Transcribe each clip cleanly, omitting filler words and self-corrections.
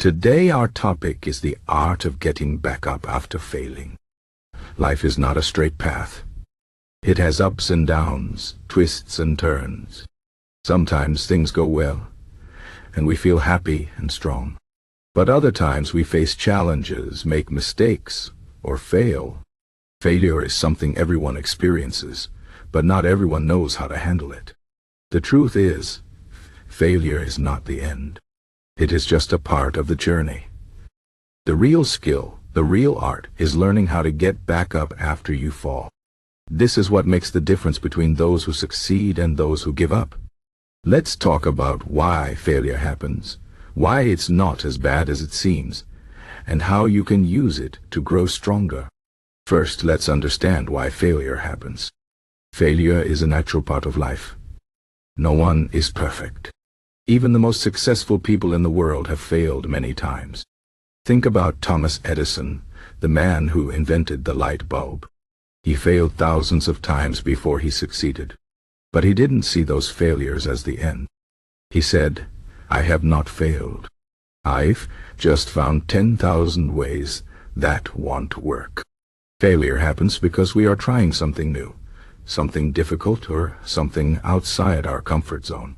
Today our topic is the art of getting back up after failing. Life is not a straight path. It has ups and downs, twists and turns. Sometimes things go well, and we feel happy and strong. But other times we face challenges, make mistakes, or fail. Failure is something everyone experiences, but not everyone knows how to handle it. The truth is, failure is not the end. It is just a part of the journey. The real skill, the real art, is learning how to get back up after you fall. This is what makes the difference between those who succeed and those who give up. Let's talk about why failure happens, why it's not as bad as it seems, and how you can use it to grow stronger. First, let's understand why failure happens. Failure is a natural part of life. No one is perfect. Even the most successful people in the world have failed many times. Think about Thomas Edison, the man who invented the light bulb. He failed thousands of times before he succeeded. But he didn't see those failures as the end. He said, "I have not failed. I've just found 10,000 ways that won't work." Failure happens because we are trying something new, something difficult, or something outside our comfort zone.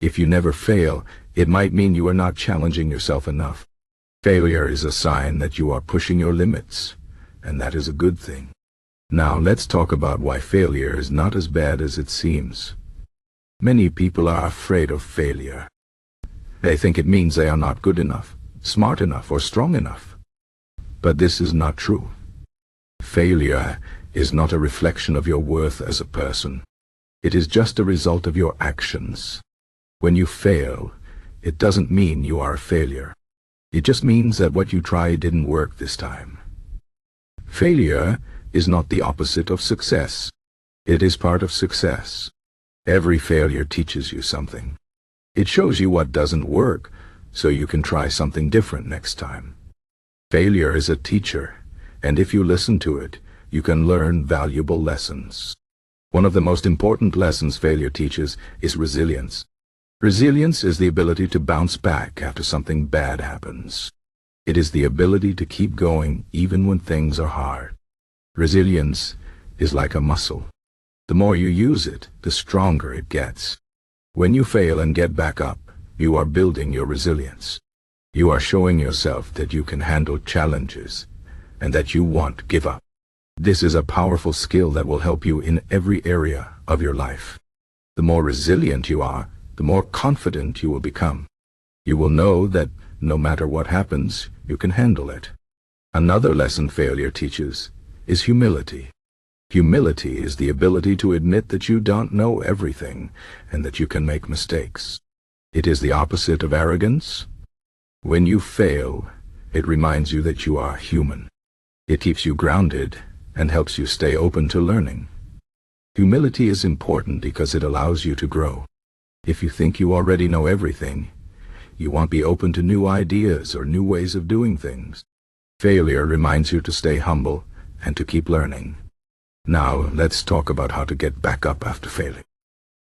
If you never fail, it might mean you are not challenging yourself enough. Failure is a sign that you are pushing your limits, and that is a good thing. Now let's talk about why failure is not as bad as it seems. Many people are afraid of failure. They think it means they are not good enough, smart enough, or strong enough. But this is not true. Failure is not a reflection of your worth as a person. It is just a result of your actions. When you fail, it doesn't mean you are a failure. It just means that what you tried didn't work this time. Failure is not the opposite of success. It is part of success. Every failure teaches you something. It shows you what doesn't work, so you can try something different next time. Failure is a teacher, and if you listen to it, you can learn valuable lessons. One of the most important lessons failure teaches is resilience. Resilience is the ability to bounce back after something bad happens. It is the ability to keep going even when things are hard. Resilience is like a muscle. The more you use it, the stronger it gets. When you fail and get back up, you are building your resilience. You are showing yourself that you can handle challenges and that you won't give up. This is a powerful skill that will help you in every area of your life. The more resilient you are, the more confident you will become. You will know that no matter what happens, you can handle it. Another lesson failure teaches is humility. Humility is the ability to admit that you don't know everything and that you can make mistakes. It is the opposite of arrogance. When you fail, it reminds you that you are human. It keeps you grounded and helps you stay open to learning. Humility is important because it allows you to grow. If you think you already know everything, you won't be open to new ideas or new ways of doing things. Failure reminds you to stay humble and to keep learning. Now, let's talk about how to get back up after failing.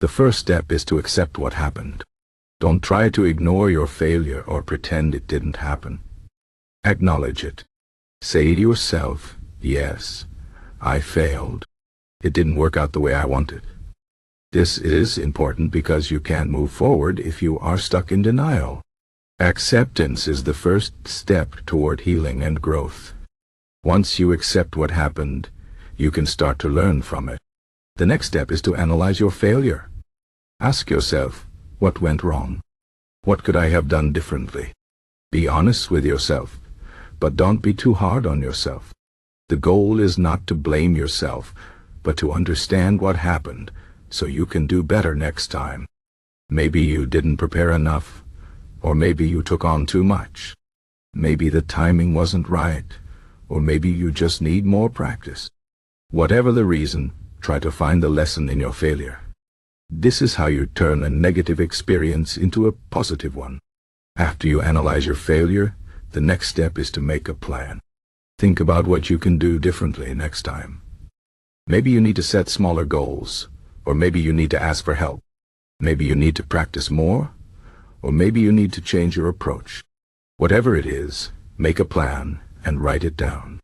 The first step is to accept what happened. Don't try to ignore your failure or pretend it didn't happen. Acknowledge it. Say to yourself, "Yes, I failed. It didn't work out the way I wanted." This is important because you can't move forward if you are stuck in denial. Acceptance is the first step toward healing and growth. Once you accept what happened, you can start to learn from it. The next step is to analyze your failure. Ask yourself, what went wrong? What could I have done differently? Be honest with yourself, but don't be too hard on yourself. The goal is not to blame yourself, but to understand what happened so you can do better next time. Maybe you didn't prepare enough, or maybe you took on too much. Maybe the timing wasn't right, or maybe you just need more practice. Whatever the reason, try to find the lesson in your failure. This is how you turn a negative experience into a positive one. After you analyze your failure, the next step is to make a plan. Think about what you can do differently next time. Maybe you need to set smaller goals, or maybe you need to ask for help. Maybe you need to practice more, or maybe you need to change your approach. Whatever it is, make a plan and write it down.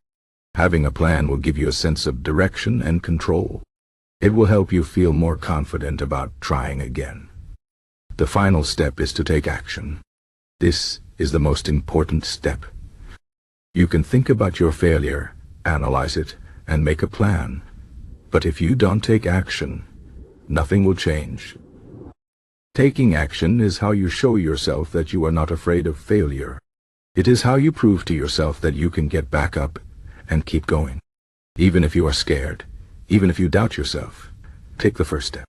Having a plan will give you a sense of direction and control. It will help you feel more confident about trying again. The final step is to take action. This is the most important step. You can think about your failure, analyze it, and make a plan. But if you don't take action, nothing will change. Taking action is how you show yourself that you are not afraid of failure. It is how you prove to yourself that you can get back up and keep going. Even if you are scared, even if you doubt yourself, take the first step.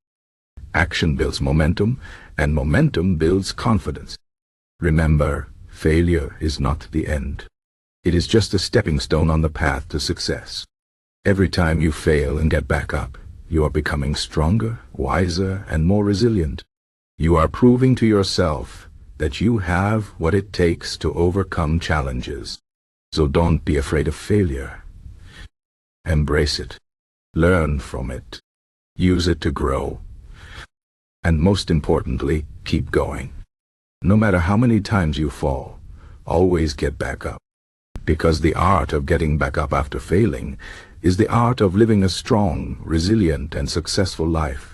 Action builds momentum, and momentum builds confidence. Remember, failure is not the end. It is just a stepping stone on the path to success. Every time you fail and get back up, you are becoming stronger, wiser, and more resilient. You are proving to yourself that you have what it takes to overcome challenges. So don't be afraid of failure. Embrace it. Learn from it. Use it to grow. And most importantly, keep going. No matter how many times you fall, always get back up. Because the art of getting back up after failing is the art of living a strong, resilient, and successful life.